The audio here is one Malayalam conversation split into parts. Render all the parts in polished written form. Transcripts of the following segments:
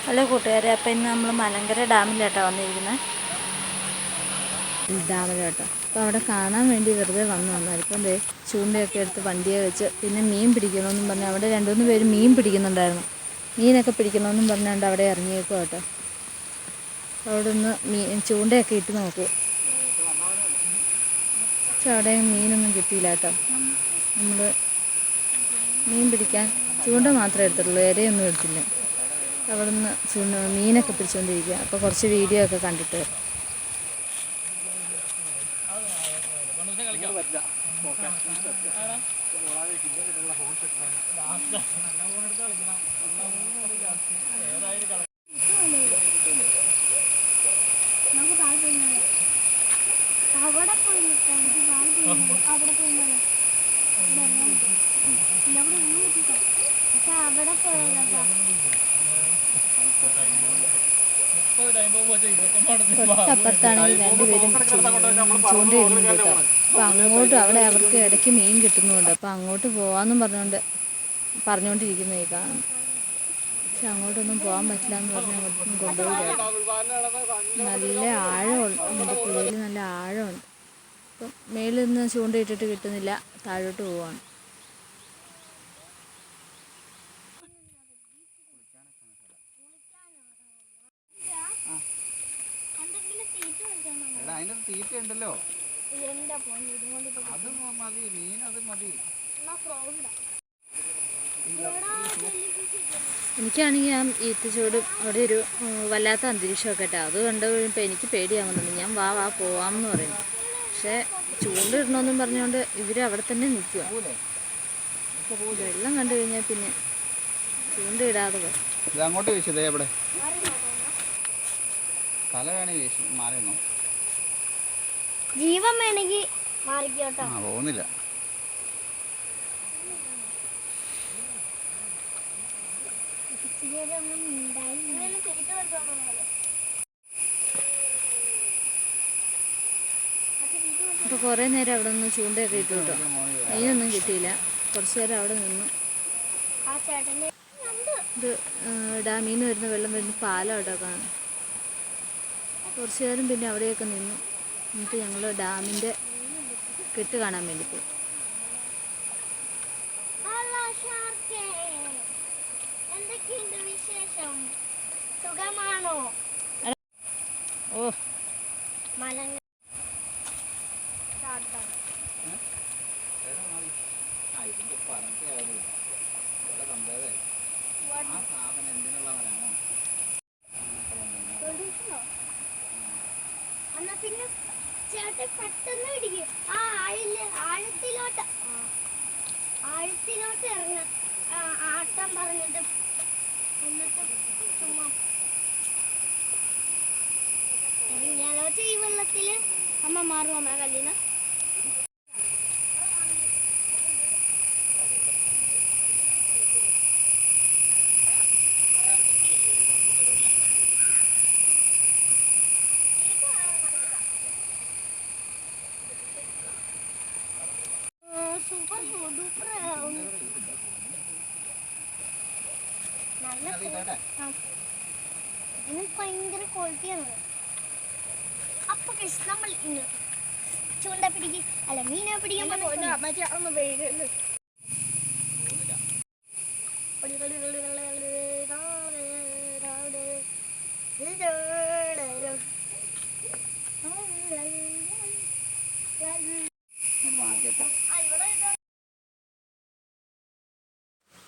ഹലോ കൂട്ടുകാരെ, അപ്പോൾ ഇന്ന് നമ്മൾ മലങ്കര ഡാമിലോട്ടാണ് വന്നിരിക്കുന്നത്. ഡാമിലോട്ടോ അപ്പോൾ അവിടെ കാണാൻ വേണ്ടി വെറുതെ വന്നതാണ്. ഇപ്പം ചൂണ്ടയൊക്കെ എടുത്ത് വണ്ടിയെ വെച്ച് പിന്നെ മീൻ പിടിക്കണമെന്നും പറഞ്ഞ് അവിടെ 2-3 പേര് മീൻ പിടിക്കുന്നുണ്ടായിരുന്നു. മീനൊക്കെ പിടിക്കണമെന്നും പറഞ്ഞുകൊണ്ട് അവിടെ ഇറങ്ങിയേക്കും കേട്ടോ. അവിടെ നിന്ന് ചൂണ്ടയൊക്കെ ഇട്ട് നോക്കൂ. പക്ഷെ അവിടെ മീനൊന്നും കിട്ടിയില്ല കേട്ടോ. നമ്മൾ മീൻ പിടിക്കാൻ ചൂണ്ട മാത്രമേ എടുത്തിട്ടുള്ളൂ, ഇരയൊന്നും എടുത്തില്ല. അവിടെ നിന്ന് മീനൊക്കെ പിടിച്ചുകൊണ്ടിരിക്കുക. അപ്പോൾ കുറച്ച് വീഡിയോ ഒക്കെ കണ്ടിട്ട് അവിടെ പോയി അവിടെ പോയി അവിടെ പോയല്ലോ. തൊട്ടപ്പുറത്താണെങ്കിൽ 2 പേരും ചൂണ്ടയിടുന്നുണ്ട് കേട്ടോ. അപ്പോൾ അങ്ങോട്ടും അവിടെ അവർക്ക് ഇടയ്ക്ക് മീൻ കിട്ടുന്നുണ്ട്. അപ്പോൾ അങ്ങോട്ട് പോകാമെന്നും പറഞ്ഞുകൊണ്ടിരിക്കുന്നത് കാണും. പക്ഷെ അങ്ങോട്ടൊന്നും പോകാൻ പറ്റില്ല എന്ന് പറഞ്ഞ് അങ്ങോട്ടൊന്നും കൊണ്ടുപോയില്ല. നല്ല ആഴമുണ്ട്, പുഴയിൽ നല്ല ആഴമുണ്ട്. അപ്പം മേളിൽ നിന്ന് ചൂണ്ടയിട്ടിട്ട് കിട്ടുന്നില്ല, താഴോട്ട് പോവാണ്. അതിന്റെ തീറ്റ ഉണ്ടല്ലോ, അത് മതി, മീൻ അത് മതി. എനിക്കാണെങ്കിൽ ആ ഈറ്റച്ചൂടും അവിടെ ഒരു വല്ലാത്ത അന്തരീക്ഷമൊക്കെ കേട്ടോ. അത് കണ്ടുകഴിയുമ്പോൾ എനിക്ക് പേടിയാവുന്നുണ്ട്. ഞാൻ വാ പോവാമെന്ന് പറയുന്നു. പക്ഷേ ചൂണ്ടിടണമെന്നും പറഞ്ഞുകൊണ്ട് ഇവർ അവിടെ തന്നെ നിൽക്കുക. വെള്ളം കണ്ടു കഴിഞ്ഞാൽ പിന്നെ ചൂണ്ടയിടാതെ ഇത് അങ്ങോട്ട് വീശിതേ. എവിടെ തല വേണേ വീശി മാറിയെന്നോ, ജീവൻ വേണമെങ്കിൽ മാറിക്കോട്ടോ. പോകുന്നില്ല. അപ്പോൾ കുറേ നേരം അവിടെ നിന്ന് ചൂണ്ടയൊക്കെ ഇട്ടു കേട്ടോ. മീനൊന്നും കിട്ടിയില്ല. കുറച്ച് നേരം അവിടെ നിന്നു. ഇത് ഡാമിൽ നിന്ന് വരുന്ന വെള്ളം വരുന്ന പാലം അവിടെ കാണും. കുറച്ച് നേരം പിന്നെ അവിടെയൊക്കെ നിന്നു. എന്നിട്ട് ഞങ്ങൾ ഡാമിൻ്റെ കെട്ട് കാണാൻ വേണ്ടി പോയി. സുഖമാണോ? ഓ മലങ്ങ എന്നാ പിന്നെ ചേട്ടൻ പെട്ടെന്ന് പിടിക്കും. ആ ആഴത്തിലോട്ട് ഇറങ്ങ, ആട്ടം പറഞ്ഞിട്ട് എന്നിട്ട് ചുമ്മാ ഇറങ്ങിയാലോ. ഈ വെള്ളത്തില് അമ്മ മാറും. അമ്മ കല്ലിന സൂപ്പർ ഡൂപ്പർ നല്ല ഭയങ്കര ക്വാളിറ്റിയാണ്. അപ്പൊ നമ്മൾ ഇന്ന് ചൂണ്ട പിടിക്കും, അല്ല മീനെ പിടിക്കാൻ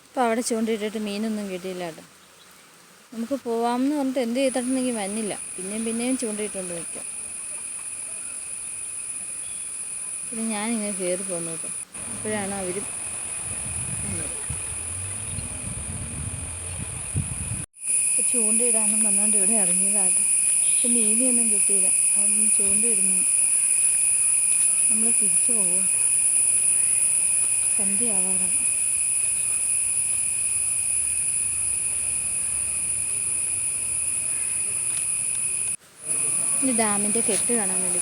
അപ്പോൾ അവിടെ ചൂണ്ടിട്ടിട്ട് മീനൊന്നും കിട്ടിയില്ല കേട്ടോ. നമുക്ക് പോവാമെന്ന് പറഞ്ഞിട്ട് എന്ത് ചെയ്തിട്ടുണ്ടെങ്കിൽ വന്നില്ല. പിന്നെയും ചൂണ്ടിയിട്ടുണ്ട് നിൽക്കാം. പിന്നെ ഞാനിങ്ങനെ കയറി പോന്നു കേട്ടോ. അപ്പോഴാണ് അവരും ചൂണ്ടയിടാനും പറഞ്ഞുകൊണ്ട് ഇവിടെ ഇറങ്ങിയതാട്ടോ. പക്ഷെ മീനെയൊന്നും കിട്ടിയില്ല. അതൊന്നും ചൂണ്ടയിടുന്നുണ്ട്. നമ്മൾ തിരിച്ചു പോകും. സന്ധ്യ ആവാറാണ്. ഇനി ഡാമിൻ്റെ കെട്ട് കാണാൻ വേണ്ടി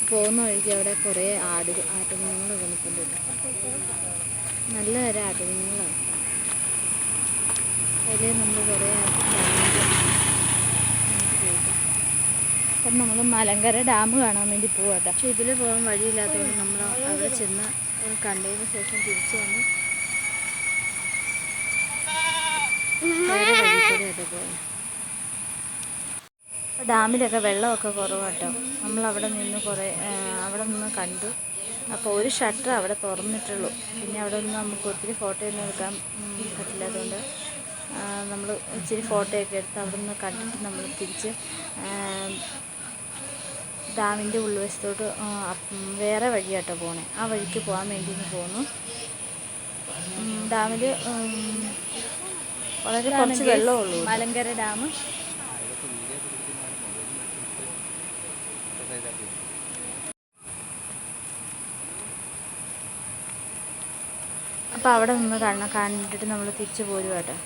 പോകുന്ന വഴിക്ക് അവിടെ കുറേ ആട്ടുകുഞ്ഞുങ്ങളൊക്കെ നിൽക്കുന്നുണ്ട്. നല്ല തരം ആട്ടുകുഞ്ഞുങ്ങളാണ്. അതിൽ നമ്മൾ കുറേ അപ്പം നമ്മൾ മലങ്കര ഡാം കാണാൻ വേണ്ടി പോവാം കേട്ടോ. പക്ഷേ ഇതിൽ പോകാൻ വഴിയില്ലാത്തതുകൊണ്ട് നമ്മൾ അവിടെ ചെന്ന് കണ്ടതിന് ശേഷം തിരിച്ചു വന്ന് വേറെ വഴി കൂടെ കേട്ടോ പോയത്. ഡാമിലൊക്കെ വെള്ളമൊക്കെ കുറവാട്ടോ. നമ്മളവിടെ നിന്ന് അവിടെ നിന്ന് കണ്ടു. അപ്പോൾ ഒരു ഷട്ടർ അവിടെ തുറന്നിട്ടുള്ളൂ. പിന്നെ അവിടെ നിന്ന് നമുക്ക് ഒത്തിരി ഫോട്ടോ ഒന്നും എടുക്കാൻ പറ്റില്ലാത്തതുകൊണ്ട് നമ്മൾ ഇച്ചിരി ഫോട്ടോയൊക്കെ എടുത്ത് അവിടെ നിന്ന് കണ്ടിട്ട് നമ്മൾ തിരിച്ച് ഡാമിൻ്റെ ഉൾവശത്തോട്ട് വേറെ വഴിയാട്ടോ പോണേ. ആ വഴിക്ക് പോകാൻ വേണ്ടി പോന്നു. ഡാമിൽ വളരെ കുറച്ച് വെള്ളമുള്ളൂ. മലങ്കര ഡാം. അപ്പോൾ അവിടെ നിന്ന് കണ്ടിട്ട് നമ്മൾ തിരിച്ചു പോരും കേട്ടോ.